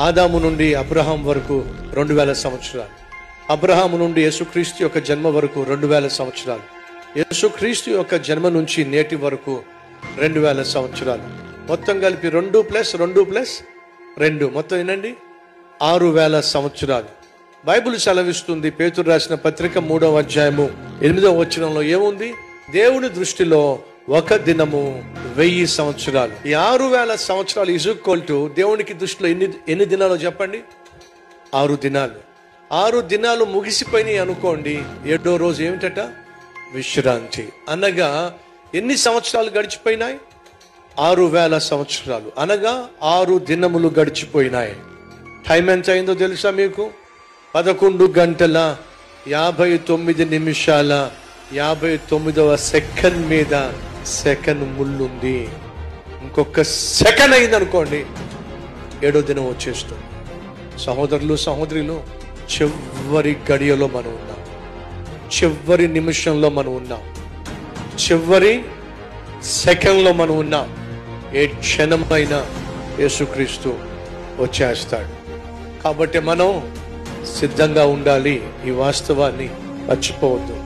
ఆదాము నుండి అబ్రహాం వరకు 2000 సంవత్సరాలు. అబ్రహాము నుండి యేసుక్రీస్తు యొక్క జన్మ వరకు 2000 సంవత్సరాలు. యేసుక్రీస్తు యొక్క జన్మ నుంచి నేటి వరకు 2000 సంవత్సరాలు. మొత్తం కలిపి 2 + 2 మొత్తం ఏనండి 6000 సంవత్సరాలు. బైబిల్ సెలవిస్తుంది, పేతురు రాసిన పత్రిక 3వ అధ్యాయము 8వ వచనంలో ఏముంది? దేవుని దృష్టిలో ఒక దినము 1000 సంవత్సరాలు. ఈ 6000 సంవత్సరాలు ఈజ్ ఈక్వల్ టు దేవునికి దృష్టిలో ఎన్ని దినాలు చెప్పండి? 6 దినాలు. 6 దినాలు ముగిసిపోయినాయి అనుకోండి, 7వ రోజు ఏమిటట? విశ్రాంతి. అనగా ఎన్ని సంవత్సరాలు గడిచిపోయినాయి? 6000 సంవత్సరాలు. అనగా 6 దినములు గడిచిపోయినాయి. టైం ఎంత అయిందో తెలుసా మీకు? 11 గంటల 59 నిమిషాల 59వ సెకండ్ మీద సెకండ్ ముళ్ళుంది. ఇంకొక సెకండ్ అయింది అనుకోండి, 7వ దినం వచ్చేస్తుంది. సహోదరులు సహోదరులు, చివరి గడియలో మనం ఉన్నాం. చివరి నిమిషంలో మనం ఉన్నాం. చివరి సెకండ్లో మనం ఉన్నాం. ఏ క్షణమైనా యేసుక్రీస్తు వచ్చేస్తాడు. కాబట్టి మనం సిద్ధంగా ఉండాలి. ఈ వాస్తవాన్ని మర్చిపోవద్దు.